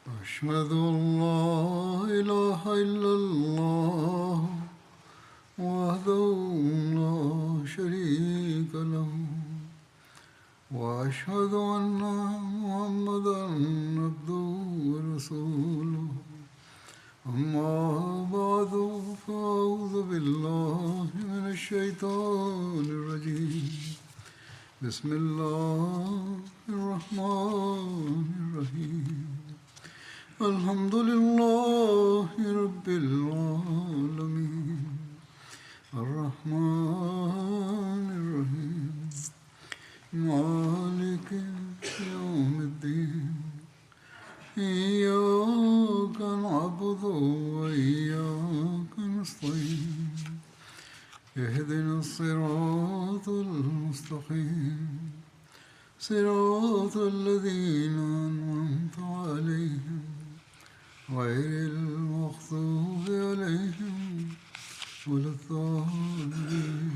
أشهد أن لا إله إلا الله وحده لا شريك له وأشهد أن محمدا عبده ورسوله أما بعد فأعوذ بالله من الشيطان الرجيم بسم الله الرحمن الرحيم الحمد لله رب العالمين الرحمن الرحيم مالك يوم الدين إياك نعبد وإياك نستعين اهدنا الصراط المستقيم صراط الذين أنعمت عليهم غير المغضوب عليهم ولا الضالين.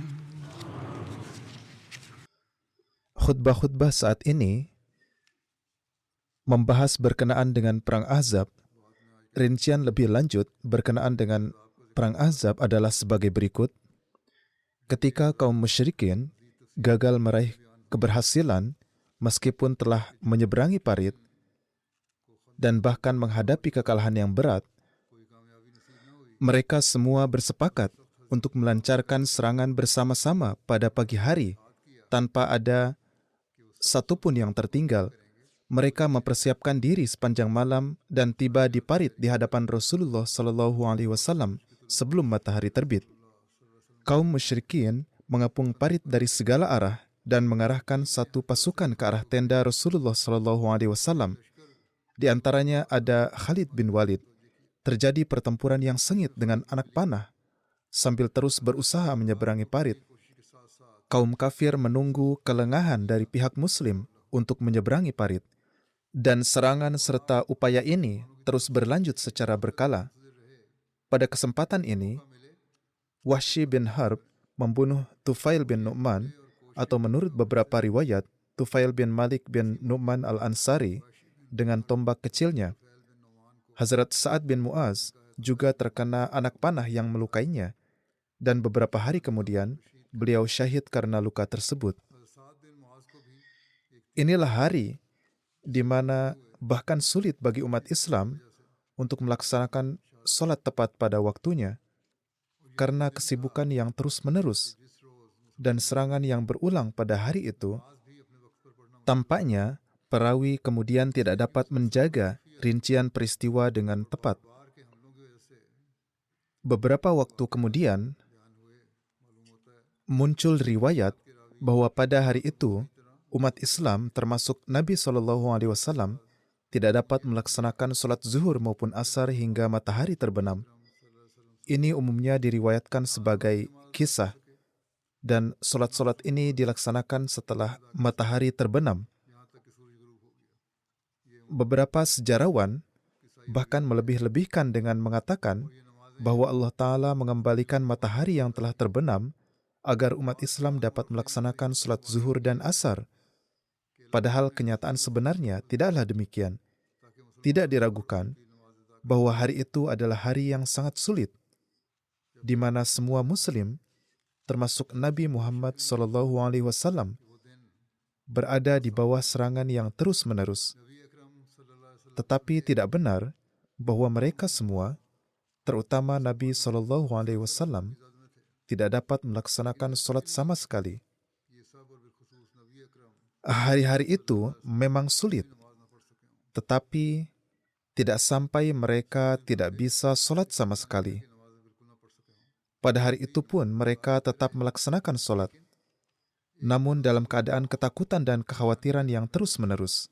Khutbah-khutbah saat ini membahas berkenaan dengan Perang Ahzab. Rincian lebih lanjut berkenaan dengan Perang Ahzab adalah sebagai berikut. Ketika kaum musyrikin gagal meraih keberhasilan meskipun telah menyeberangi parit dan bahkan menghadapi kekalahan yang berat, mereka semua bersepakat untuk melancarkan serangan bersama-sama pada pagi hari tanpa ada satupun yang tertinggal. Mereka mempersiapkan diri sepanjang malam dan tiba di parit di hadapan Rasulullah SAW sebelum matahari terbit. Kaum musyrikin mengepung parit dari segala arah dan mengarahkan satu pasukan ke arah tenda Rasulullah SAW. Di antaranya ada Khalid bin Walid. Terjadi pertempuran yang sengit dengan anak panah sambil terus berusaha menyeberangi parit. Kaum kafir menunggu kelengahan dari pihak Muslim untuk menyeberangi parit. Dan serangan serta upaya ini terus berlanjut secara berkala. Pada kesempatan ini, Wahsy bin Harb membunuh Tufail bin Nu'man, atau menurut beberapa riwayat, Tufail bin Malik bin Nu'man al-Ansari dengan tombak kecilnya. Hazrat Sa'ad bin Mu'az juga terkena anak panah yang melukainya, dan beberapa hari kemudian beliau syahid karena luka tersebut. Inilah hari di mana bahkan sulit bagi umat Islam untuk melaksanakan sholat tepat pada waktunya karena kesibukan yang terus-menerus dan serangan yang berulang pada hari itu. Tampaknya perawi kemudian tidak dapat menjaga rincian peristiwa dengan tepat. Beberapa waktu kemudian muncul riwayat bahwa pada hari itu umat Islam termasuk Nabi SAW tidak dapat melaksanakan sholat zuhur maupun asar hingga matahari terbenam. Ini umumnya diriwayatkan sebagai kisah, dan sholat-sholat ini dilaksanakan setelah matahari terbenam. Beberapa sejarawan bahkan melebih-lebihkan dengan mengatakan bahwa Allah Ta'ala mengembalikan matahari yang telah terbenam agar umat Islam dapat melaksanakan sholat zuhur dan asar. Padahal kenyataan sebenarnya tidaklah demikian. Tidak diragukan bahwa hari itu adalah hari yang sangat sulit, di mana semua Muslim, termasuk Nabi Muhammad SAW, berada di bawah serangan yang terus-menerus. Tetapi tidak benar bahwa mereka semua, terutama Nabi SAW, tidak dapat melaksanakan sholat sama sekali. Hari-hari itu memang sulit, tetapi tidak sampai mereka tidak bisa sholat sama sekali. Pada hari itu pun mereka tetap melaksanakan sholat, namun dalam keadaan ketakutan dan kekhawatiran yang terus-menerus.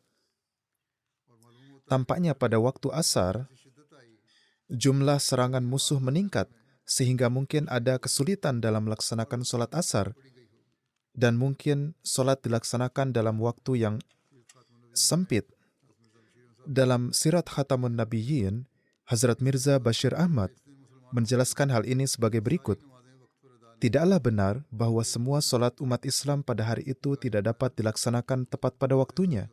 Tampaknya pada waktu asar, jumlah serangan musuh meningkat sehingga mungkin ada kesulitan dalam melaksanakan sholat asar, dan mungkin sholat dilaksanakan dalam waktu yang sempit. Dalam Sirat Khatamun Nabiyyin, Hazrat Mirza Bashir Ahmad menjelaskan hal ini sebagai berikut. Tidaklah benar bahwa semua sholat umat Islam pada hari itu tidak dapat dilaksanakan tepat pada waktunya,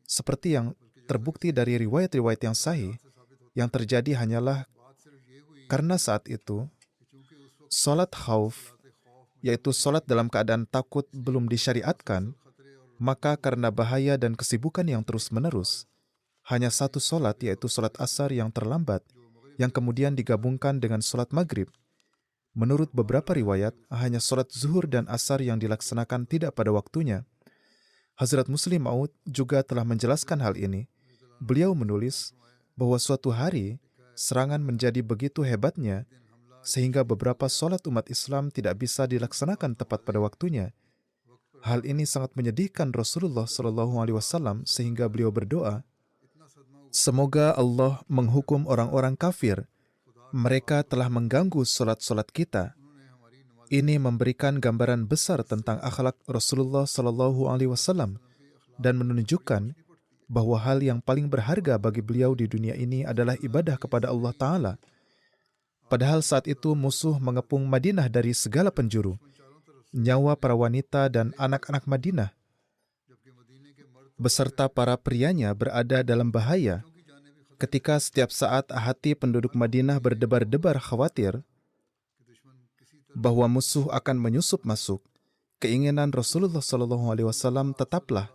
seperti yang terbukti dari riwayat-riwayat yang sahih, yang terjadi hanyalah karena saat itu salat khauf, yaitu salat dalam keadaan takut, belum disyariatkan, maka karena bahaya dan kesibukan yang terus-menerus, hanya satu salat, yaitu salat asar yang terlambat, yang kemudian digabungkan dengan salat maghrib. Menurut beberapa riwayat, hanya salat zuhur dan asar yang dilaksanakan tidak pada waktunya. Hazrat Muslim Maud juga telah menjelaskan hal ini. Beliau menulis bahwa suatu hari, serangan menjadi begitu hebatnya, sehingga beberapa salat umat Islam tidak bisa dilaksanakan tepat pada waktunya. Hal ini sangat menyedihkan Rasulullah SAW sehingga beliau berdoa, semoga Allah menghukum orang-orang kafir. Mereka telah mengganggu salat-salat kita. Ini memberikan gambaran besar tentang akhlak Rasulullah SAW dan menunjukkan bahwa hal yang paling berharga bagi beliau di dunia ini adalah ibadah kepada Allah Ta'ala. Padahal saat itu musuh mengepung Madinah dari segala penjuru. Nyawa para wanita dan anak-anak Madinah beserta para prianya berada dalam bahaya. Ketika setiap saat hati penduduk Madinah berdebar-debar khawatir bahwa musuh akan menyusup masuk, keinginan Rasulullah SAW tetaplah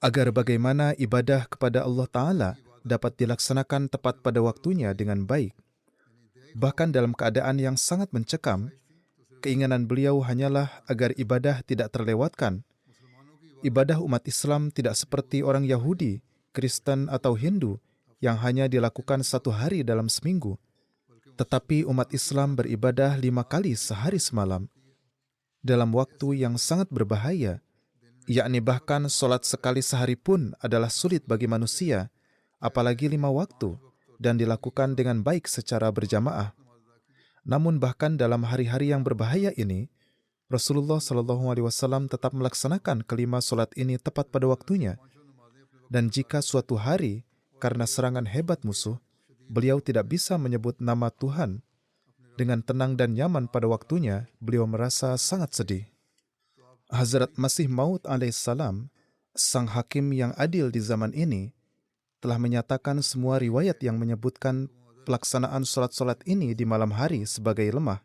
agar bagaimana ibadah kepada Allah Ta'ala dapat dilaksanakan tepat pada waktunya dengan baik. Bahkan dalam keadaan yang sangat mencekam, keinginan beliau hanyalah agar ibadah tidak terlewatkan. Ibadah umat Islam tidak seperti orang Yahudi, Kristen, atau Hindu yang hanya dilakukan satu hari dalam seminggu. Tetapi umat Islam beribadah 5 kali sehari semalam dalam waktu yang sangat berbahaya, yakni bahkan solat sekali sehari pun adalah sulit bagi manusia, apalagi 5 waktu, dan dilakukan dengan baik secara berjamaah. Namun bahkan dalam hari-hari yang berbahaya ini, Rasulullah SAW tetap melaksanakan kelima solat ini tepat pada waktunya. Dan jika suatu hari, karena serangan hebat musuh, beliau tidak bisa menyebut nama Tuhan dengan tenang dan nyaman pada waktunya, beliau merasa sangat sedih. Hazrat Masih Maud alaihissalam, sang hakim yang adil di zaman ini, telah menyatakan semua riwayat yang menyebutkan pelaksanaan solat-solat ini di malam hari sebagai lemah,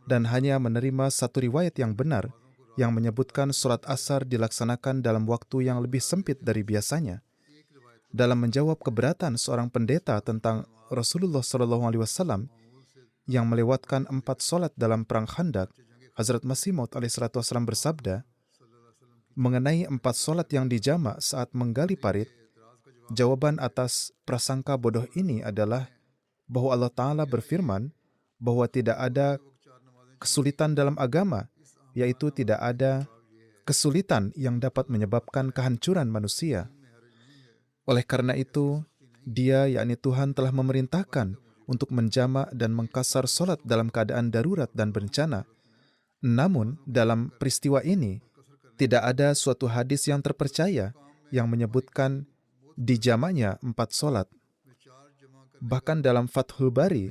dan hanya menerima satu riwayat yang benar yang menyebutkan solat asar dilaksanakan dalam waktu yang lebih sempit dari biasanya. Dalam menjawab keberatan seorang pendeta tentang Rasulullah SAW yang melewatkan 4 solat dalam perang Khandak, Hazrat Masih Maud alaihissalam bersabda, mengenai 4 solat yang dijamak saat menggali parit, jawaban atas prasangka bodoh ini adalah bahwa Allah Ta'ala berfirman bahwa tidak ada kesulitan dalam agama, yaitu tidak ada kesulitan yang dapat menyebabkan kehancuran manusia. Oleh karena itu, Dia, yakni Tuhan, telah memerintahkan untuk menjamak dan mengkasar solat dalam keadaan darurat dan bencana. Namun, dalam peristiwa ini, tidak ada suatu hadis yang terpercaya yang menyebutkan dijamaknya 4 solat. Bahkan dalam Fathul Bari,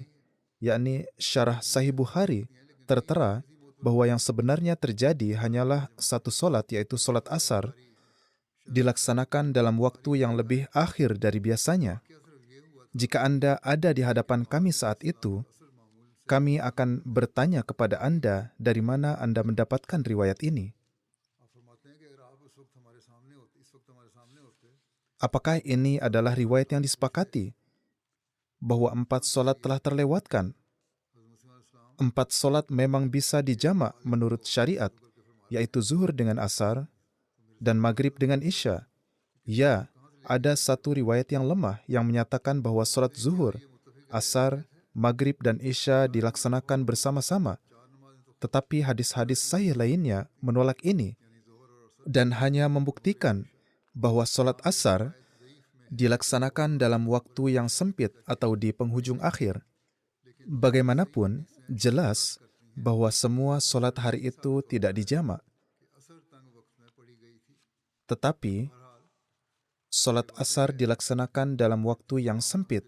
yakni Syarah Sahih Bukhari, tertera bahwa yang sebenarnya terjadi hanyalah 1 solat, yaitu solat asar, dilaksanakan dalam waktu yang lebih akhir dari biasanya. Jika Anda ada di hadapan kami saat itu, kami akan bertanya kepada Anda dari mana Anda mendapatkan riwayat ini. Apakah ini adalah riwayat yang disepakati bahwa 4 solat telah terlewatkan? 4 solat memang bisa dijamak menurut syariat, yaitu zuhur dengan asar dan maghrib dengan isya. Ya, ada satu riwayat yang lemah yang menyatakan bahwa solat zuhur, asar, maghrib dan isya dilaksanakan bersama-sama. Tetapi hadis-hadis sahih lainnya menolak ini dan hanya membuktikan bahwa solat asar dilaksanakan dalam waktu yang sempit atau di penghujung akhir. Bagaimanapun, jelas bahwa semua solat hari itu tidak dijamak. Tetapi, solat asar dilaksanakan dalam waktu yang sempit.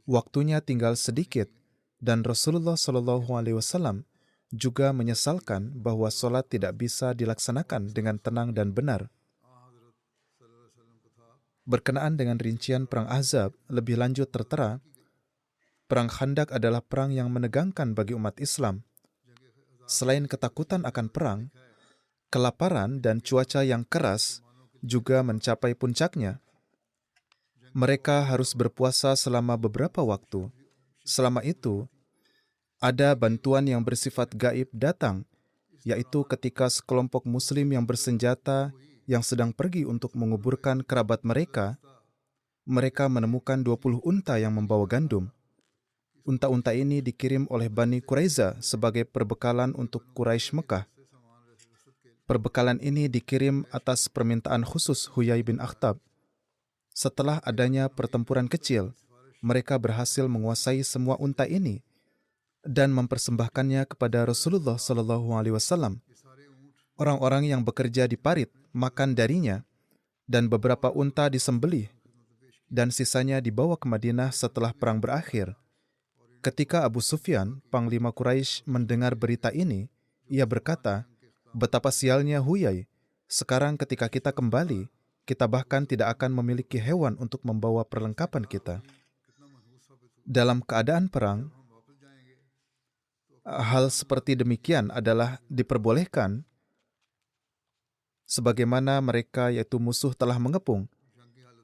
Waktunya tinggal sedikit, dan Rasulullah SAW juga menyesalkan bahwa solat tidak bisa dilaksanakan dengan tenang dan benar. Berkenaan dengan rincian Perang Ahzab, lebih lanjut tertera, Perang Khandak adalah perang yang menegangkan bagi umat Islam. Selain ketakutan akan perang, kelaparan dan cuaca yang keras juga mencapai puncaknya. Mereka harus berpuasa selama beberapa waktu. Selama itu, ada bantuan yang bersifat gaib datang, yaitu ketika sekelompok muslim yang bersenjata yang sedang pergi untuk menguburkan kerabat mereka, mereka menemukan 20 unta yang membawa gandum. Unta-unta ini dikirim oleh Bani Quraiza sebagai perbekalan untuk Quraisy Mekah. Perbekalan ini dikirim atas permintaan khusus Huyai bin Akhtab. Setelah adanya pertempuran kecil, mereka berhasil menguasai semua unta ini dan mempersembahkannya kepada Rasulullah SAW. Orang-orang yang bekerja di parit makan darinya, dan beberapa unta disembelih, dan sisanya dibawa ke Madinah setelah perang berakhir. Ketika Abu Sufyan, Panglima Quraisy, mendengar berita ini, ia berkata, "Betapa sialnya Huyai, sekarang ketika kita kembali, kita bahkan tidak akan memiliki hewan untuk membawa perlengkapan kita." Dalam keadaan perang, hal seperti demikian adalah diperbolehkan sebagaimana mereka yaitu musuh telah mengepung.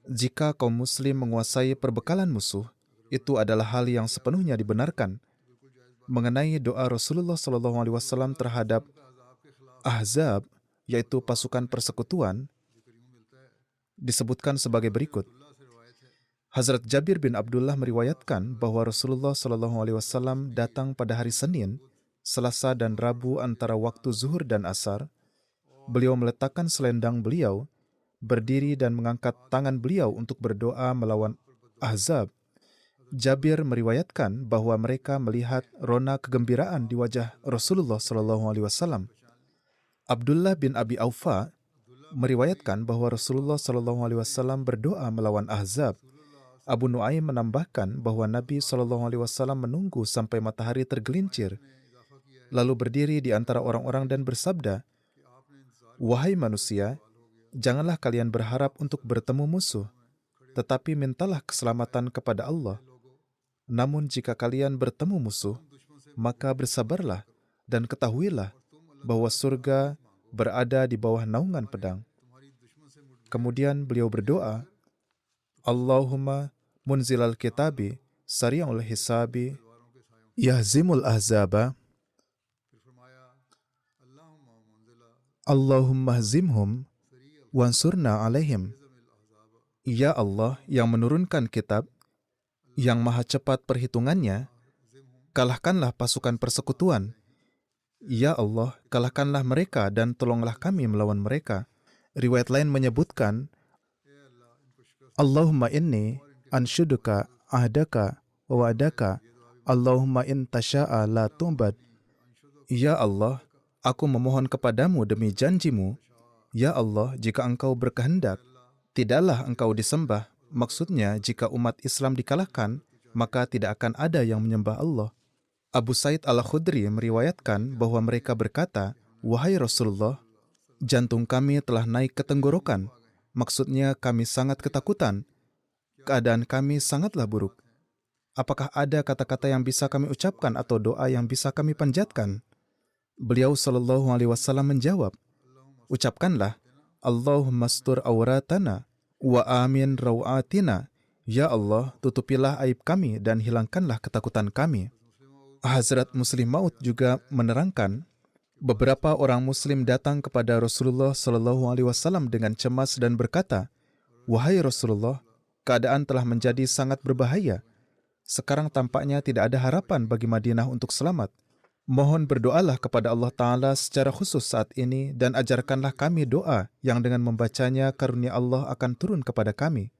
Jika kaum muslim menguasai perbekalan musuh, itu adalah hal yang sepenuhnya dibenarkan. Mengenai doa Rasulullah SAW terhadap Ahzab, yaitu pasukan persekutuan, disebutkan sebagai berikut. Hazrat Jabir bin Abdullah meriwayatkan bahwa Rasulullah SAW datang pada hari Senin, Selasa dan Rabu antara waktu zuhur dan asar. Beliau meletakkan selendang beliau, berdiri dan mengangkat tangan beliau untuk berdoa melawan Ahzab. Jabir meriwayatkan bahwa mereka melihat rona kegembiraan di wajah Rasulullah SAW. Abdullah bin Abi Aufa meriwayatkan bahwa Rasulullah SAW berdoa melawan Ahzab. Abu Nuaim menambahkan bahwa Nabi SAW menunggu sampai matahari tergelincir, lalu berdiri di antara orang-orang dan bersabda, "Wahai manusia, janganlah kalian berharap untuk bertemu musuh, tetapi mintalah keselamatan kepada Allah. Namun jika kalian bertemu musuh, maka bersabarlah dan ketahuilah bahwa surga berada di bawah naungan pedang." Kemudian beliau berdoa, "Allahumma munzilal kitabi, sari'ul hisabi, yahzimul ahzaba, Allahumma hazimhum, wansurna alaihim." Ya Allah yang menurunkan kitab, yang maha cepat perhitungannya, kalahkanlah pasukan persekutuan. Ya Allah, kalahkanlah mereka dan tolonglah kami melawan mereka. Riwayat lain menyebutkan, Allahumma inni anshuduka ahdaka wa wa'adaka, Allahumma in tasha'a la tu'bad. Ya Allah, aku memohon kepadamu demi janjimu. Ya Allah, jika engkau berkehendak, tidaklah engkau disembah. Maksudnya, jika umat Islam dikalahkan, maka tidak akan ada yang menyembah Allah. Abu Said Al-Khudri meriwayatkan bahwa mereka berkata, "Wahai Rasulullah, jantung kami telah naik ke tenggorokan." Maksudnya, kami sangat ketakutan. Keadaan kami sangatlah buruk. Apakah ada kata-kata yang bisa kami ucapkan atau doa yang bisa kami panjatkan? Beliau SAW menjawab, "Ucapkanlah, Allahumma astur auratana wa amin rawatina." Ya Allah, tutupilah aib kami dan hilangkanlah ketakutan kami. Hazrat Muslim Maud juga menerangkan, beberapa orang Muslim datang kepada Rasulullah SAW dengan cemas dan berkata, "Wahai Rasulullah, keadaan telah menjadi sangat berbahaya. Sekarang tampaknya tidak ada harapan bagi Madinah untuk selamat. Mohon berdoalah kepada Allah Ta'ala secara khusus saat ini dan ajarkanlah kami doa yang dengan membacanya karunia Allah akan turun kepada kami."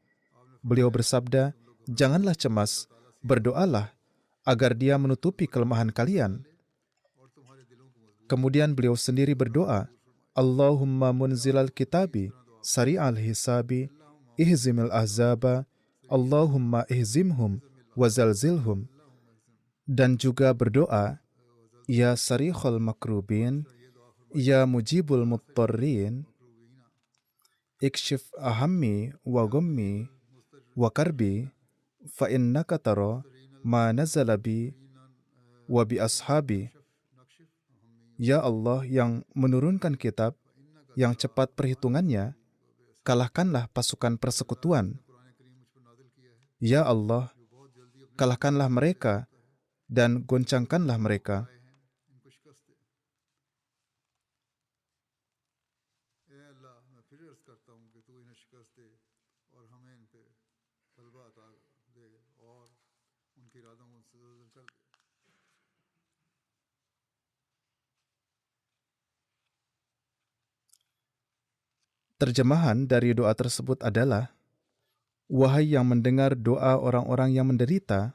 Beliau bersabda, "Janganlah cemas, berdoalah agar Dia menutupi kelemahan kalian." Kemudian beliau sendiri berdoa, "Allahumma munzilal kitabi, sari'al hisabi, ihzimil ahzaba, Allahumma ihzimhum, wazalzilhum." Dan juga berdoa, "Ya sarikhul makrubin, ya mujibul muttarrin, ikshif ahammi wa ghammi wa karbi fa innaka tara ma nazala bi wa bi ashabi. Ya Allah yang menurunkan kitab, yang cepat perhitungannya, kalahkanlah pasukan persekutuan. Ya Allah, kalahkanlah mereka dan goncangkanlah mereka. Terjemahan dari doa tersebut adalah, wahai yang mendengar doa orang-orang yang menderita,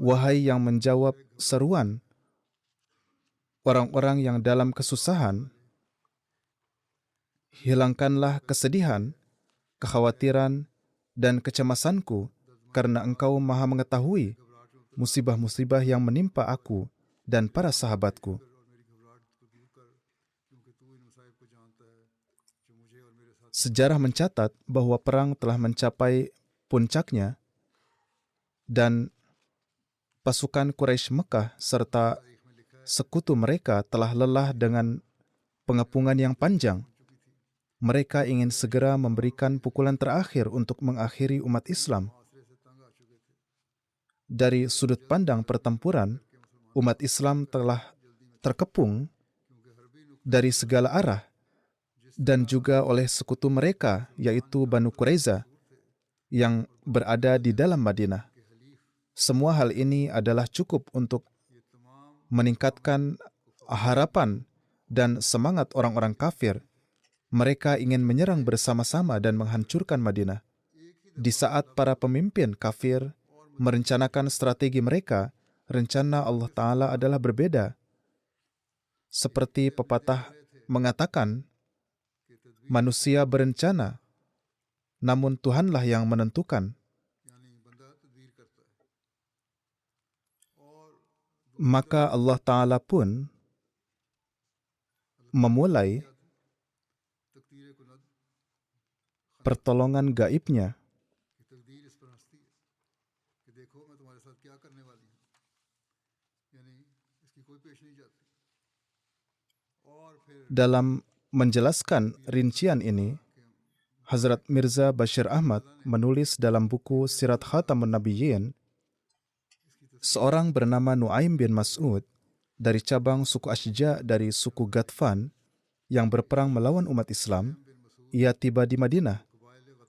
wahai yang menjawab seruan orang-orang yang dalam kesusahan, hilangkanlah kesedihan, kekhawatiran, dan kecemasanku, karena Engkau Maha mengetahui musibah-musibah yang menimpa aku dan para sahabatku. Sejarah mencatat bahwa perang telah mencapai puncaknya dan pasukan Quraisy Mekah serta sekutu mereka telah lelah dengan pengepungan yang panjang. Mereka ingin segera memberikan pukulan terakhir untuk mengakhiri umat Islam. Dari sudut pandang pertempuran, umat Islam telah terkepung dari segala arah dan juga oleh sekutu mereka, yaitu Banu Quraiza, yang berada di dalam Madinah. Semua hal ini adalah cukup untuk meningkatkan harapan dan semangat orang-orang kafir. Mereka ingin menyerang bersama-sama dan menghancurkan Madinah. Di saat para pemimpin kafir merencanakan strategi mereka, rencana Allah Ta'ala adalah berbeda. Seperti pepatah mengatakan, manusia berencana, namun Tuhanlah yang menentukan. Maka Allah Ta'ala pun memulai pertolongan gaibnya. Dalam menjelaskan rincian ini, Hazrat Mirza Bashir Ahmad menulis dalam buku Sirat Khatamun Nabiyyin, seorang bernama Nuaim bin Mas'ud dari cabang suku Ashja dari suku Ghatfan yang berperang melawan umat Islam, ia tiba di Madinah.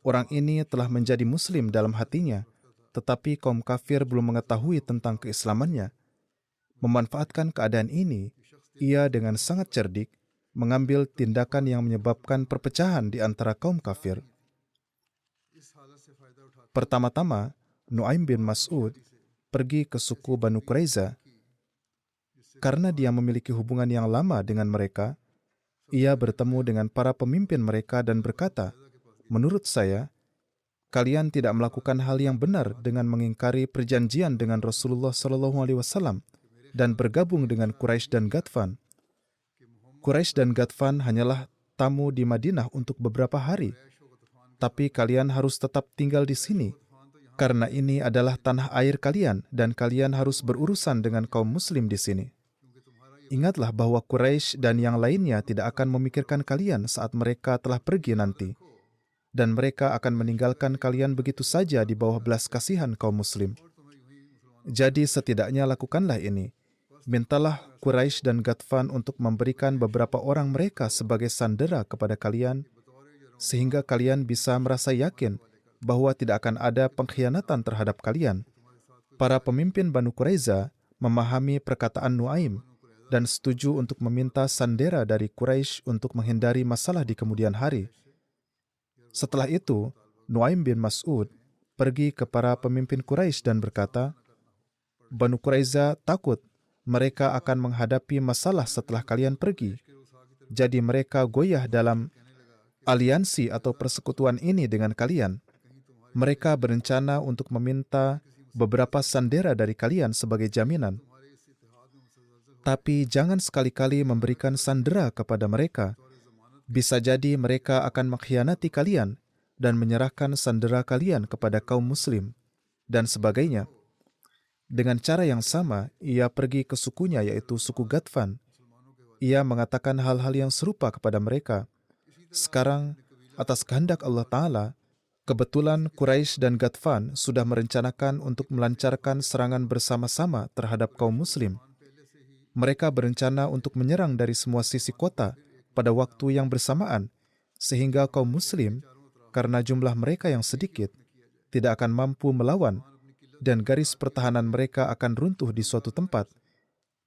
Orang ini telah menjadi Muslim dalam hatinya, tetapi kaum kafir belum mengetahui tentang keislamannya. Memanfaatkan keadaan ini, ia dengan sangat cerdik mengambil tindakan yang menyebabkan perpecahan di antara kaum kafir. Pertama-tama, Nuaim bin Mas'ud pergi ke suku Banu Quraiza. Karena dia memiliki hubungan yang lama dengan mereka, ia bertemu dengan para pemimpin mereka dan berkata, menurut saya, kalian tidak melakukan hal yang benar dengan mengingkari perjanjian dengan Rasulullah SAW dan bergabung dengan Quraisy dan Ghatfan. Quraisy dan Ghatfan hanyalah tamu di Madinah untuk beberapa hari, tapi kalian harus tetap tinggal di sini, karena ini adalah tanah air kalian dan kalian harus berurusan dengan kaum muslim di sini. Ingatlah bahwa Quraisy dan yang lainnya tidak akan memikirkan kalian saat mereka telah pergi nanti, dan mereka akan meninggalkan kalian begitu saja di bawah belas kasihan kaum muslim. Jadi setidaknya lakukanlah ini. Mintalah Quraisy dan Ghatfan untuk memberikan beberapa orang mereka sebagai sandera kepada kalian, sehingga kalian bisa merasa yakin bahwa tidak akan ada pengkhianatan terhadap kalian. Para pemimpin Banu Quraiza memahami perkataan Nuaim dan setuju untuk meminta sandera dari Quraisy untuk menghindari masalah di kemudian hari. Setelah itu, Nuaim bin Mas'ud pergi ke para pemimpin Quraisy dan berkata, Banu Quraiza takut mereka akan menghadapi masalah setelah kalian pergi. Jadi mereka goyah dalam aliansi atau persekutuan ini dengan kalian. Mereka berencana untuk meminta beberapa sandera dari kalian sebagai jaminan. Tapi jangan sekali-kali memberikan sandera kepada mereka, Bisa jadi mereka akan mengkhianati kalian dan menyerahkan sandera kalian kepada kaum muslim, dan sebagainya. Dengan cara yang sama, ia pergi ke sukunya yaitu suku Ghatfan. Ia mengatakan hal-hal yang serupa kepada mereka. Sekarang, atas kehendak Allah Ta'ala, kebetulan Quraisy dan Ghatfan sudah merencanakan untuk melancarkan serangan bersama-sama terhadap kaum muslim. Mereka berencana untuk menyerang dari semua sisi kota pada waktu yang bersamaan, sehingga kaum muslim, karena jumlah mereka yang sedikit, tidak akan mampu melawan, dan garis pertahanan mereka akan runtuh di suatu tempat,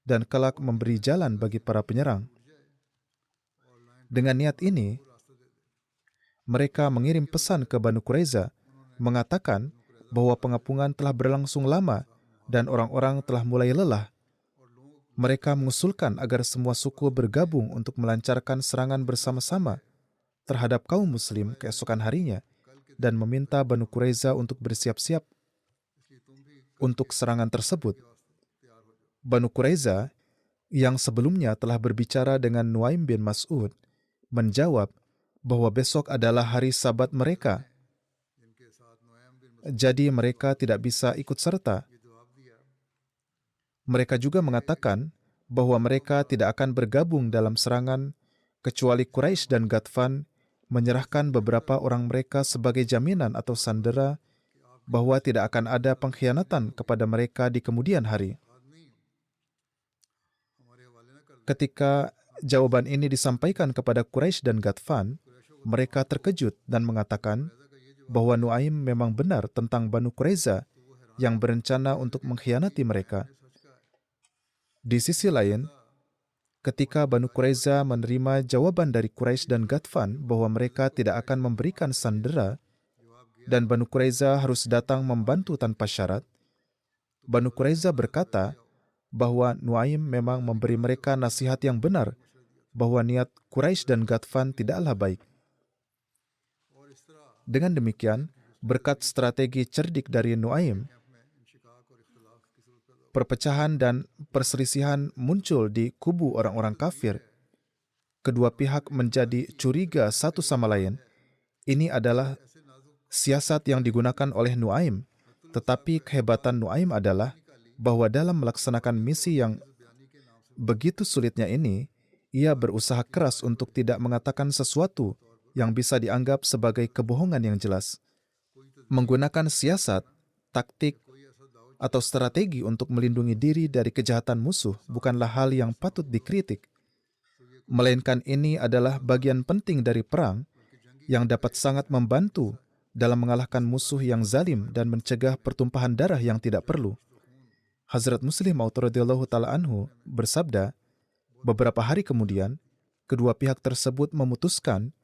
dan kelak memberi jalan bagi para penyerang. Dengan niat ini, mereka mengirim pesan ke Banu Quraiza, mengatakan bahwa pengepungan telah berlangsung lama dan orang-orang telah mulai lelah. Mereka mengusulkan agar semua suku bergabung untuk melancarkan serangan bersama-sama terhadap kaum muslim keesokan harinya, dan meminta Banu Quraiza untuk bersiap-siap untuk serangan tersebut. Banu Quraiza, yang sebelumnya telah berbicara dengan Nuaim bin Mas'ud, menjawab bahwa besok adalah hari Sabat mereka. Jadi mereka tidak bisa ikut serta. Mereka juga mengatakan bahwa mereka tidak akan bergabung dalam serangan kecuali Quraisy dan Ghatfan menyerahkan beberapa orang mereka sebagai jaminan atau sandera bahwa tidak akan ada pengkhianatan kepada mereka di kemudian hari. Ketika jawaban ini disampaikan kepada Quraisy dan Ghatfan, mereka terkejut dan mengatakan bahwa Nuaim memang benar tentang Banu Quraiza yang berencana untuk mengkhianati mereka. Di sisi lain, ketika Banu Quraiza menerima jawaban dari Quraisy dan Ghatfan bahwa mereka tidak akan memberikan sandera dan Banu Quraiza harus datang membantu tanpa syarat, Banu Quraiza berkata bahwa Nuaim memang memberi mereka nasihat yang benar bahwa niat Quraisy dan Ghatfan tidaklah baik. Dengan demikian, berkat strategi cerdik dari Nuaim, perpecahan dan perselisihan muncul di kubu orang-orang kafir. Kedua pihak menjadi curiga satu sama lain. Ini adalah siasat yang digunakan oleh Nuaim, tetapi kehebatan Nuaim adalah bahwa dalam melaksanakan misi yang begitu sulitnya ini, ia berusaha keras untuk tidak mengatakan sesuatu yang bisa dianggap sebagai kebohongan yang jelas. Menggunakan siasat, taktik, atau strategi untuk melindungi diri dari kejahatan musuh bukanlah hal yang patut dikritik, melainkan ini adalah bagian penting dari perang yang dapat sangat membantu dalam mengalahkan musuh yang zalim dan mencegah pertumpahan darah yang tidak perlu. Hazrat Muslim Maud radhiyallahu ta'ala anhu bersabda, beberapa hari kemudian, kedua pihak tersebut memutuskan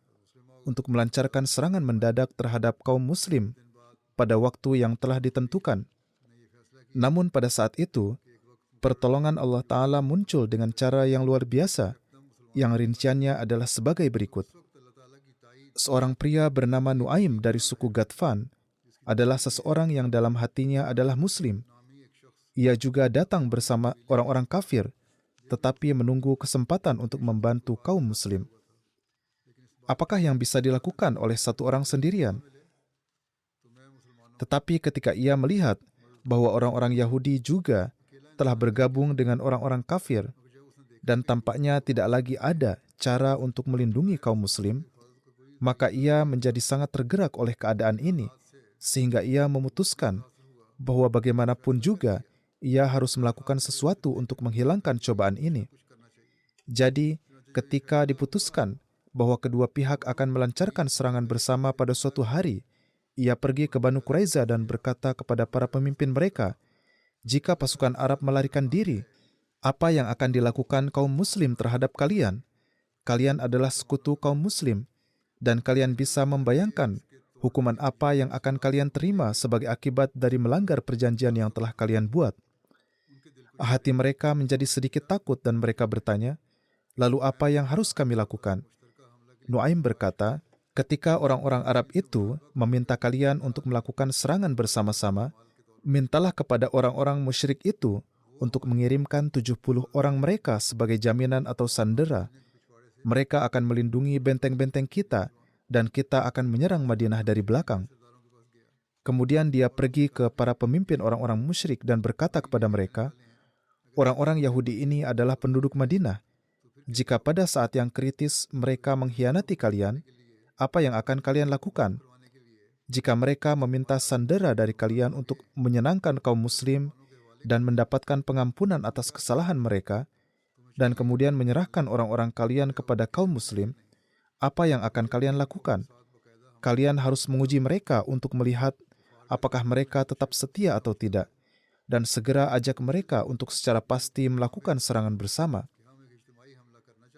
untuk melancarkan serangan mendadak terhadap kaum muslim pada waktu yang telah ditentukan. Namun pada saat itu, pertolongan Allah Ta'ala muncul dengan cara yang luar biasa, yang rinciannya adalah sebagai berikut. Seorang pria bernama Nuaim dari suku Ghatfan adalah seseorang yang dalam hatinya adalah Muslim. Ia juga datang bersama orang-orang kafir, tetapi menunggu kesempatan untuk membantu kaum Muslim. Apakah yang bisa dilakukan oleh satu orang sendirian? Tetapi ketika ia melihat bahwa orang-orang Yahudi juga telah bergabung dengan orang-orang kafir, dan tampaknya tidak lagi ada cara untuk melindungi kaum Muslim, maka ia menjadi sangat tergerak oleh keadaan ini, sehingga ia memutuskan bahwa bagaimanapun juga ia harus melakukan sesuatu untuk menghilangkan cobaan ini. Jadi, ketika diputuskan bahwa kedua pihak akan melancarkan serangan bersama pada suatu hari, ia pergi ke Banu Quraiza dan berkata kepada para pemimpin mereka, "Jika pasukan Arab melarikan diri, apa yang akan dilakukan kaum Muslim terhadap kalian? Kalian adalah sekutu kaum Muslim, dan kalian bisa membayangkan hukuman apa yang akan kalian terima sebagai akibat dari melanggar perjanjian yang telah kalian buat." Hati mereka menjadi sedikit takut dan mereka bertanya, "Lalu apa yang harus kami lakukan?" Nuaim berkata, "Ketika orang-orang Arab itu meminta kalian untuk melakukan serangan bersama-sama, mintalah kepada orang-orang musyrik itu untuk mengirimkan 70 orang mereka sebagai jaminan atau sandera, Mereka akan melindungi benteng-benteng kita dan kita akan menyerang Madinah dari belakang. Kemudian dia pergi ke para pemimpin orang-orang musyrik dan berkata kepada mereka, orang-orang Yahudi ini adalah penduduk Madinah. Jika pada saat yang kritis mereka mengkhianati kalian, apa yang akan kalian lakukan? Jika mereka meminta sandera dari kalian untuk menyenangkan kaum muslim dan mendapatkan pengampunan atas kesalahan mereka, dan kemudian menyerahkan orang-orang kalian kepada kaum muslim, apa yang akan kalian lakukan? Kalian harus menguji mereka untuk melihat apakah mereka tetap setia atau tidak, dan segera ajak mereka untuk secara pasti melakukan serangan bersama.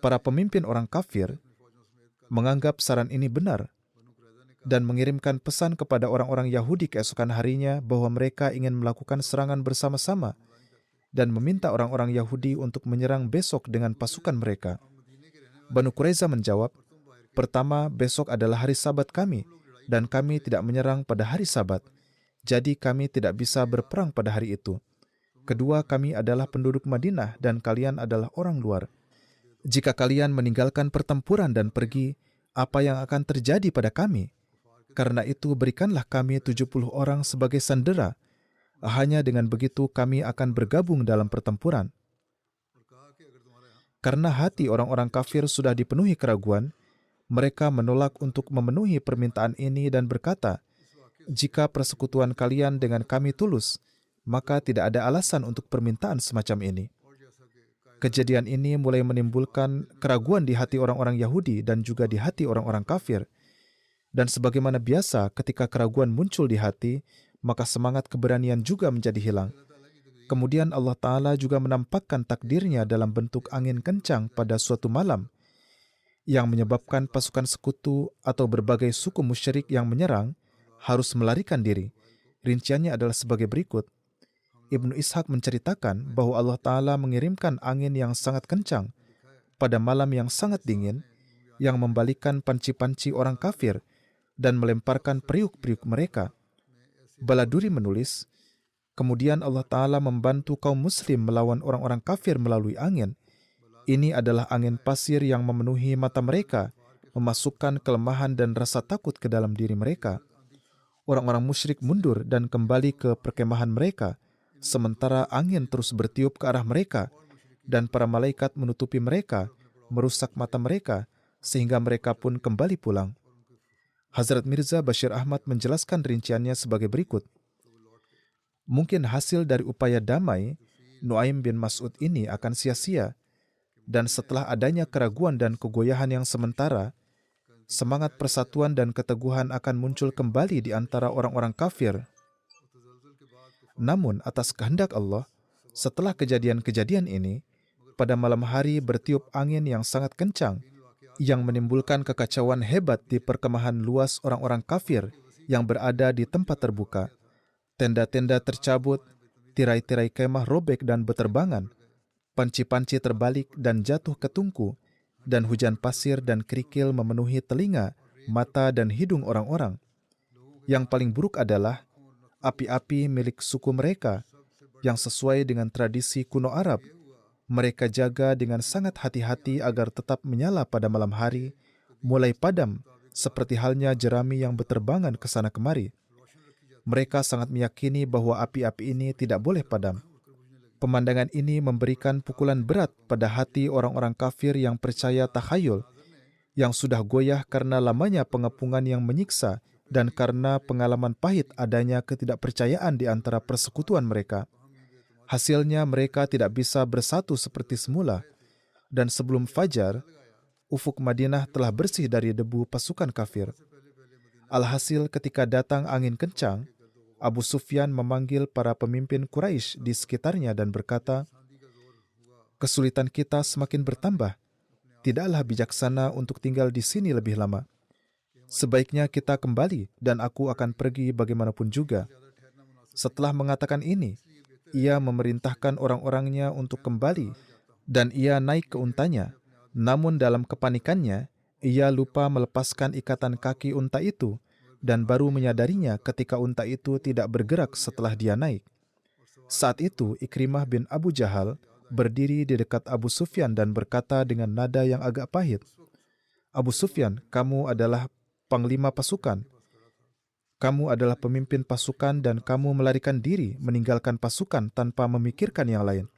Para pemimpin orang kafir menganggap saran ini benar dan mengirimkan pesan kepada orang-orang Yahudi keesokan harinya bahwa mereka ingin melakukan serangan bersama-sama dan meminta orang-orang Yahudi untuk menyerang besok dengan pasukan mereka. Banu Quraiza menjawab, pertama, besok adalah hari Sabat kami dan kami tidak menyerang pada hari Sabat, jadi kami tidak bisa berperang pada hari itu. Kedua, kami adalah penduduk Madinah dan kalian adalah orang luar. Jika kalian meninggalkan pertempuran dan pergi, apa yang akan terjadi pada kami? Karena itu berikanlah kami 70 orang sebagai sandera. Hanya dengan begitu kami akan bergabung dalam pertempuran. Karena hati orang-orang kafir sudah dipenuhi keraguan, mereka menolak untuk memenuhi permintaan ini dan berkata, jika persekutuan kalian dengan kami tulus, maka tidak ada alasan untuk permintaan semacam ini. Kejadian ini mulai menimbulkan keraguan di hati orang-orang Yahudi dan juga di hati orang-orang kafir. Dan sebagaimana biasa ketika keraguan muncul di hati, maka semangat keberanian juga menjadi hilang. Kemudian Allah Ta'ala juga menampakkan takdirnya dalam bentuk angin kencang pada suatu malam, yang menyebabkan pasukan sekutu atau berbagai suku musyrik yang menyerang harus melarikan diri. Rinciannya adalah sebagai berikut. Ibnu Ishaq menceritakan bahwa Allah Ta'ala mengirimkan angin yang sangat kencang pada malam yang sangat dingin, yang membalikkan panci-panci orang kafir dan melemparkan periuk-periuk mereka. Baladuri menulis, kemudian Allah Ta'ala membantu kaum muslim melawan orang-orang kafir melalui angin. Ini adalah angin pasir yang memenuhi mata mereka, memasukkan kelemahan dan rasa takut ke dalam diri mereka. Orang-orang musyrik mundur dan kembali ke perkemahan mereka, sementara angin terus bertiup ke arah mereka, dan para malaikat menutupi mereka, merusak mata mereka, sehingga mereka pun kembali pulang. Hazrat Mirza Bashir Ahmad menjelaskan rinciannya sebagai berikut. Mungkin hasil dari upaya damai Nuaim bin Mas'ud ini akan sia-sia, dan setelah adanya keraguan dan kegoyahan yang sementara, semangat persatuan dan keteguhan akan muncul kembali di antara orang-orang kafir. Namun atas kehendak Allah, setelah kejadian-kejadian ini, pada malam hari bertiup angin yang sangat kencang, yang menimbulkan kekacauan hebat di perkemahan luas orang-orang kafir yang berada di tempat terbuka. Tenda-tenda tercabut, tirai-tirai kemah robek dan beterbangan, panci-panci terbalik dan jatuh ke tungku, dan hujan pasir dan kerikil memenuhi telinga, mata dan hidung orang-orang. Yang paling buruk adalah api-api milik suku mereka, yang sesuai dengan tradisi kuno Arab, mereka jaga dengan sangat hati-hati agar tetap menyala pada malam hari, mulai padam, seperti halnya jerami yang berterbangan ke sana kemari. Mereka sangat meyakini bahwa api-api ini tidak boleh padam. Pemandangan ini memberikan pukulan berat pada hati orang-orang kafir yang percaya takhayul, yang sudah goyah karena lamanya pengepungan yang menyiksa dan karena pengalaman pahit adanya ketidakpercayaan di antara persekutuan mereka. Hasilnya mereka tidak bisa bersatu seperti semula, dan sebelum fajar, ufuk Madinah telah bersih dari debu pasukan kafir. Alhasil ketika datang angin kencang, Abu Sufyan memanggil para pemimpin Quraisy di sekitarnya dan berkata, kesulitan kita semakin bertambah. Tidaklah bijaksana untuk tinggal di sini lebih lama. Sebaiknya kita kembali dan aku akan pergi bagaimanapun juga. Setelah mengatakan ini, ia memerintahkan orang-orangnya untuk kembali dan ia naik ke untanya. Namun dalam kepanikannya, ia lupa melepaskan ikatan kaki unta itu dan baru menyadarinya ketika unta itu tidak bergerak setelah dia naik. Saat itu Ikrimah bin Abu Jahal berdiri di dekat Abu Sufyan dan berkata dengan nada yang agak pahit, "Abu Sufyan, kamu adalah panglima pasukan. Kamu adalah pemimpin pasukan dan kamu melarikan diri meninggalkan pasukan tanpa memikirkan yang lain."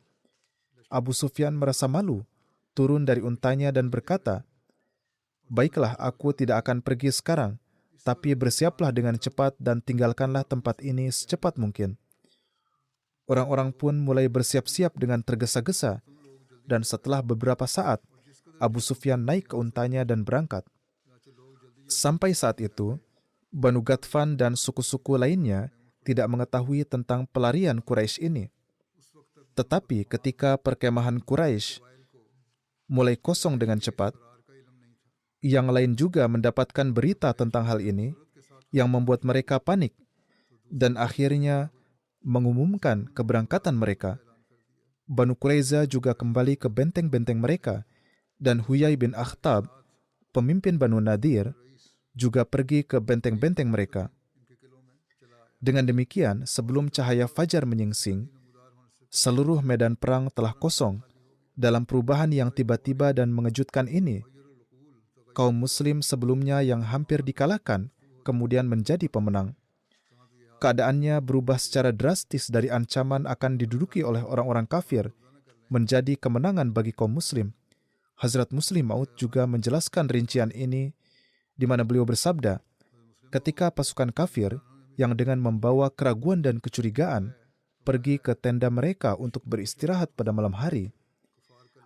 Abu Sufyan merasa malu, turun dari untanya dan berkata, "Baiklah, aku tidak akan pergi sekarang, tapi bersiaplah dengan cepat dan tinggalkanlah tempat ini secepat mungkin." Orang-orang pun mulai bersiap-siap dengan tergesa-gesa, dan setelah beberapa saat, Abu Sufyan naik ke untanya dan berangkat. Sampai saat itu, Banu Ghatfan dan suku-suku lainnya tidak mengetahui tentang pelarian Quraisy ini. Tetapi ketika perkemahan Quraisy mulai kosong dengan cepat, yang lain juga mendapatkan berita tentang hal ini yang membuat mereka panik dan akhirnya mengumumkan keberangkatan mereka. Banu Quraiza juga kembali ke benteng-benteng mereka dan Huyai bin Akhtab, pemimpin Banu Nadir, juga pergi ke benteng-benteng mereka. Dengan demikian, sebelum cahaya fajar menyingsing, seluruh medan perang telah kosong. Dalam perubahan yang tiba-tiba dan mengejutkan ini, kaum muslim sebelumnya yang hampir dikalahkan kemudian menjadi pemenang. Keadaannya berubah secara drastis dari ancaman akan diduduki oleh orang-orang kafir menjadi kemenangan bagi kaum muslim. Hazrat Muslim Maud juga menjelaskan rincian ini di mana beliau bersabda, ketika pasukan kafir yang dengan membawa keraguan dan kecurigaan pergi ke tenda mereka untuk beristirahat pada malam hari,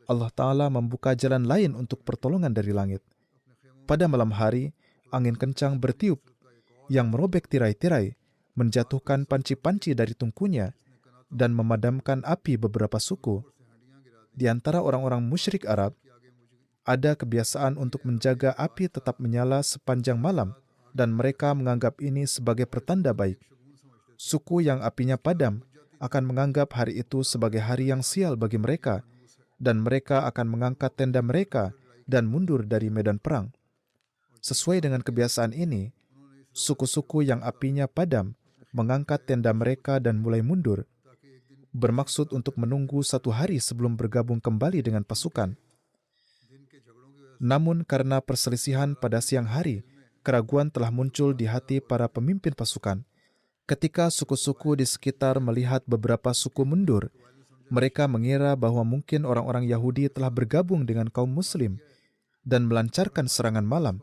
Allah Ta'ala membuka jalan lain untuk pertolongan dari langit. Pada malam hari, angin kencang bertiup yang merobek tirai-tirai, menjatuhkan panci-panci dari tungkunya, dan memadamkan api beberapa suku. Di antara orang-orang musyrik Arab, ada kebiasaan untuk menjaga api tetap menyala sepanjang malam, dan mereka menganggap ini sebagai pertanda baik. Suku yang apinya padam akan menganggap hari itu sebagai hari yang sial bagi mereka, dan mereka akan mengangkat tenda mereka dan mundur dari medan perang. Sesuai dengan kebiasaan ini, suku-suku yang apinya padam mengangkat tenda mereka dan mulai mundur, bermaksud untuk menunggu satu hari sebelum bergabung kembali dengan pasukan. Namun karena perselisihan pada siang hari, keraguan telah muncul di hati para pemimpin pasukan. Ketika suku-suku di sekitar melihat beberapa suku mundur, mereka mengira bahwa mungkin orang-orang Yahudi telah bergabung dengan kaum muslim dan melancarkan serangan malam,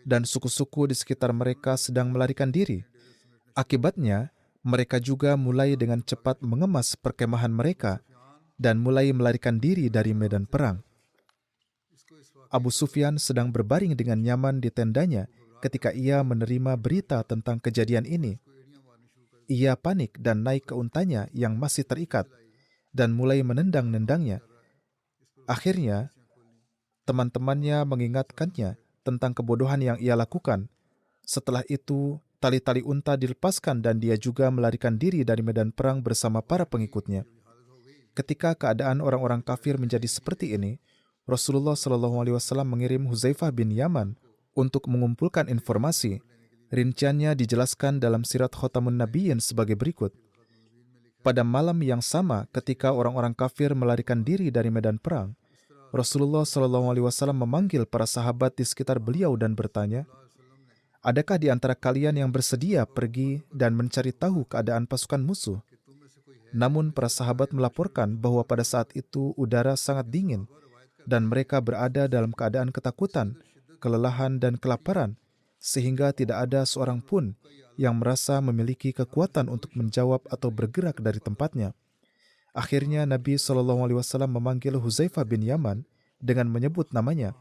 dan suku-suku di sekitar mereka sedang melarikan diri. Akibatnya, mereka juga mulai dengan cepat mengemas perkemahan mereka dan mulai melarikan diri dari medan perang. Abu Sufyan sedang berbaring dengan nyaman di tendanya ketika ia menerima berita tentang kejadian ini. Ia panik dan naik ke untanya yang masih terikat dan mulai menendang-nendangnya. Akhirnya, teman-temannya mengingatkannya tentang kebodohan yang ia lakukan. Setelah itu, tali-tali unta dilepaskan dan dia juga melarikan diri dari medan perang bersama para pengikutnya. Ketika keadaan orang-orang kafir menjadi seperti ini, Rasulullah SAW mengirim Huzaifah bin Yaman untuk mengumpulkan informasi. Rinciannya dijelaskan dalam Sirat Khotamun Nabiyyin sebagai berikut. Pada malam yang sama, ketika orang-orang kafir melarikan diri dari medan perang, Rasulullah SAW memanggil para sahabat di sekitar beliau dan bertanya, "Adakah di antara kalian yang bersedia pergi dan mencari tahu keadaan pasukan musuh?" Namun para sahabat melaporkan bahwa pada saat itu udara sangat dingin dan mereka berada dalam keadaan ketakutan, kelelahan dan kelaparan, sehingga tidak ada seorang pun yang merasa memiliki kekuatan untuk menjawab atau bergerak dari tempatnya. Akhirnya Nabi SAW memanggil Huzaifah bin Yaman dengan menyebut namanya.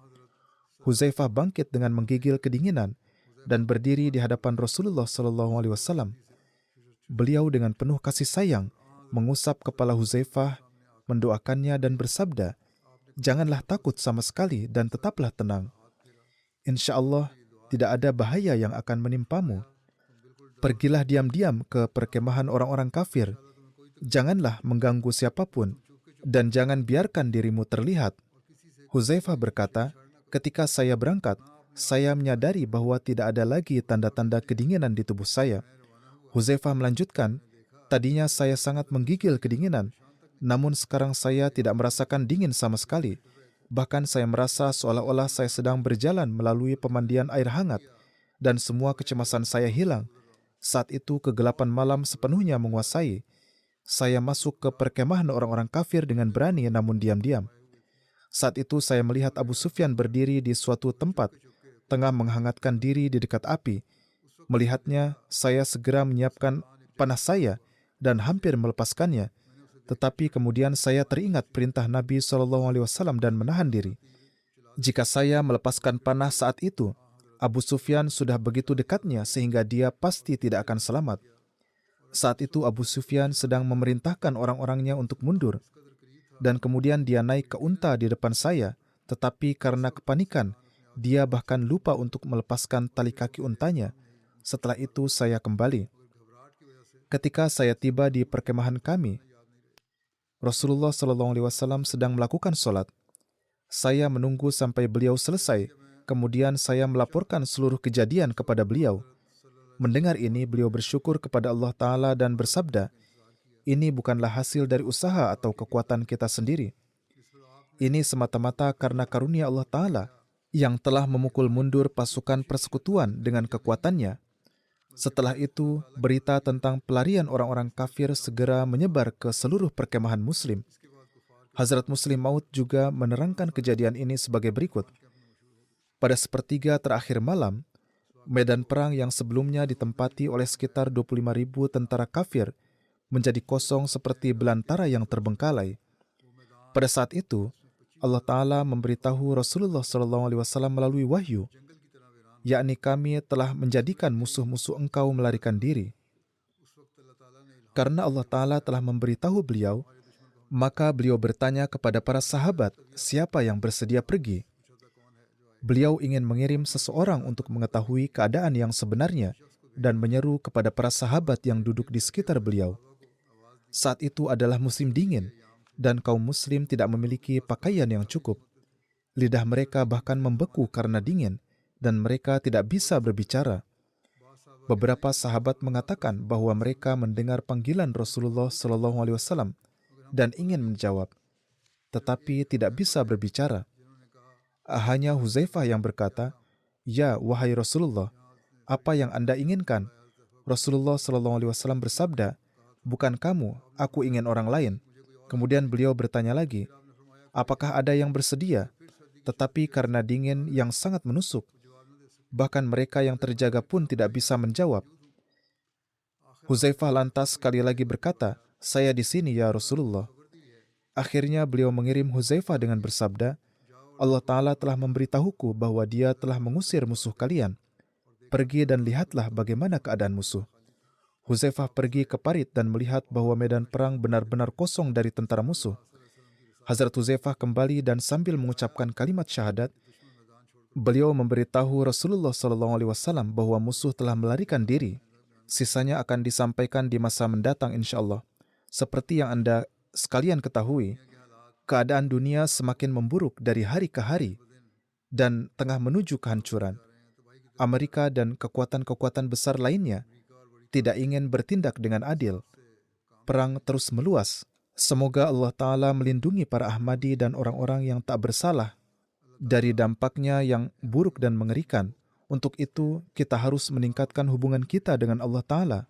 Huzaifah bangkit dengan menggigil kedinginan dan berdiri di hadapan Rasulullah SAW. Beliau dengan penuh kasih sayang mengusap kepala Huzaifah, mendoakannya dan bersabda, "Janganlah takut sama sekali dan tetaplah tenang. Insya Allah tidak ada bahaya yang akan menimpamu. Pergilah diam-diam ke perkemahan orang-orang kafir. Janganlah mengganggu siapapun dan jangan biarkan dirimu terlihat." Huzaifah berkata, "Ketika saya berangkat, saya menyadari bahwa tidak ada lagi tanda-tanda kedinginan di tubuh saya." Huzaifah melanjutkan, "Tadinya saya sangat menggigil kedinginan, Namun sekarang saya tidak merasakan dingin sama sekali. Bahkan saya merasa seolah-olah saya sedang berjalan melalui pemandian air hangat dan semua kecemasan saya hilang. Saat itu kegelapan malam sepenuhnya menguasai. Saya masuk ke perkemahan orang-orang kafir dengan berani namun diam-diam. Saat itu saya melihat Abu Sufyan berdiri di suatu tempat, tengah menghangatkan diri di dekat api. Melihatnya, saya segera menyiapkan panah saya dan hampir melepaskannya. Tetapi kemudian saya teringat perintah Nabi SAW dan menahan diri. Jika saya melepaskan panah saat itu, Abu Sufyan sudah begitu dekatnya sehingga dia pasti tidak akan selamat. Saat itu Abu Sufyan sedang memerintahkan orang-orangnya untuk mundur. Dan kemudian dia naik ke unta di depan saya, tetapi karena kepanikan, dia bahkan lupa untuk melepaskan tali kaki untanya. Setelah itu saya kembali. Ketika saya tiba di perkemahan kami, Rasulullah SAW sedang melakukan sholat. Saya menunggu sampai beliau selesai, kemudian saya melaporkan seluruh kejadian kepada beliau. Mendengar ini, beliau bersyukur kepada Allah Ta'ala dan bersabda, "Ini bukanlah hasil dari usaha atau kekuatan kita sendiri. Ini semata-mata karena karunia Allah Ta'ala yang telah memukul mundur pasukan persekutuan dengan kekuatannya." Setelah itu, berita tentang pelarian orang-orang kafir segera menyebar ke seluruh perkemahan Muslim. Hazrat Muslim Maud juga menerangkan kejadian ini sebagai berikut. Pada sepertiga terakhir malam, medan perang yang sebelumnya ditempati oleh sekitar 25.000 tentara kafir menjadi kosong seperti belantara yang terbengkalai. Pada saat itu, Allah Ta'ala memberitahu Rasulullah SAW melalui wahyu, yakni kami telah menjadikan musuh-musuh engkau melarikan diri. Karena Allah Ta'ala telah memberitahu beliau, maka beliau bertanya kepada para sahabat, siapa yang bersedia pergi? Beliau ingin mengirim seseorang untuk mengetahui keadaan yang sebenarnya dan menyeru kepada para sahabat yang duduk di sekitar beliau. Saat itu adalah musim dingin dan kaum muslim tidak memiliki pakaian yang cukup. Lidah mereka bahkan membeku karena dingin dan mereka tidak bisa berbicara. Beberapa sahabat mengatakan bahwa mereka mendengar panggilan Rasulullah SAW dan ingin menjawab, tetapi tidak bisa berbicara. Hanya Huzaifah yang berkata, "Ya, wahai Rasulullah, apa yang Anda inginkan?" Rasulullah SAW bersabda, "Bukan kamu, aku ingin orang lain." Kemudian beliau bertanya lagi, "Apakah ada yang bersedia?" Tetapi karena dingin yang sangat menusuk, bahkan mereka yang terjaga pun tidak bisa menjawab. Huzaifah lantas sekali lagi berkata, "Saya di sini ya Rasulullah." Akhirnya beliau mengirim Huzaifah dengan bersabda, "Allah Ta'ala telah memberitahuku bahwa Dia telah mengusir musuh kalian. Pergi dan lihatlah bagaimana keadaan musuh." Huzaifah pergi ke parit dan melihat bahwa medan perang benar-benar kosong dari tentara musuh. Hazrat Huzaifah kembali dan sambil mengucapkan kalimat syahadat, beliau memberitahu Rasulullah SAW bahwa musuh telah melarikan diri. Sisanya akan disampaikan di masa mendatang insyaAllah. Seperti yang Anda sekalian ketahui, keadaan dunia semakin memburuk dari hari ke hari dan tengah menuju kehancuran. Amerika dan kekuatan-kekuatan besar lainnya tidak ingin bertindak dengan adil. Perang terus meluas. Semoga Allah Ta'ala melindungi para Ahmadi dan orang-orang yang tak bersalah dari dampaknya yang buruk dan mengerikan. Untuk itu, kita harus meningkatkan hubungan kita dengan Allah Ta'ala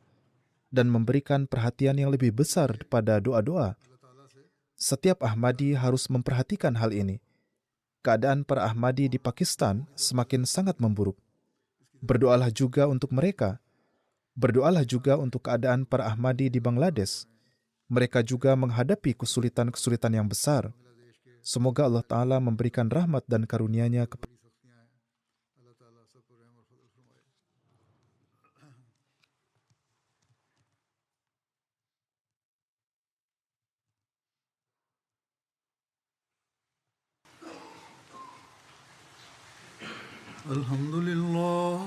dan memberikan perhatian yang lebih besar pada doa-doa. Setiap Ahmadi harus memperhatikan hal ini. Keadaan para Ahmadi di Pakistan semakin sangat memburuk. Berdoalah juga untuk mereka. Berdoalah juga untuk keadaan para Ahmadi di Bangladesh. Mereka juga menghadapi kesulitan-kesulitan yang besar. Semoga Allah Ta'ala memberikan rahmat dan karunia-Nya kepada Alhamdulillah,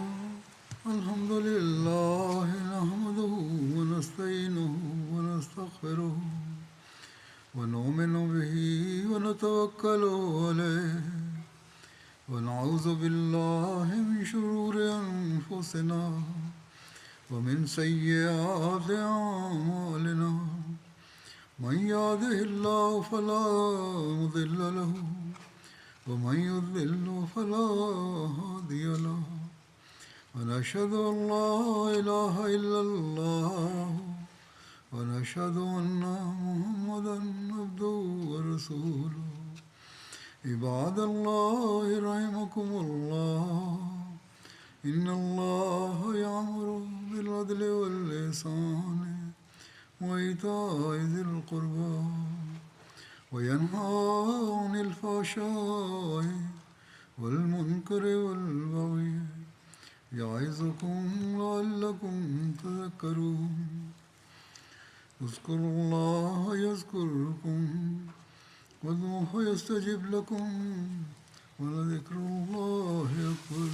Alhamdulillah, nahmaduhu wa nasta'inuhu wa nastaghfiruh wa nu'minu bihi wa natawakkalu alayh wa na'udzu billahi min shururi anfusina wa min sayyiati a'malina من يهده الله فلا مضل له ومن يضلل فلا هادي له ونشهد أن لا إله إلا الله ونشهد أن محمدا عبده ورسوله عباد الله رحمكم الله إن الله يأمر بالعدل والإحسان وإيتاء ذي القربى وينهى عن الفحشاء والمنكر والبغي يعظكم لعلكم تذكرون اذكروا الله يذكركم وادعوه يستجب لكم ولذكر الله أكبر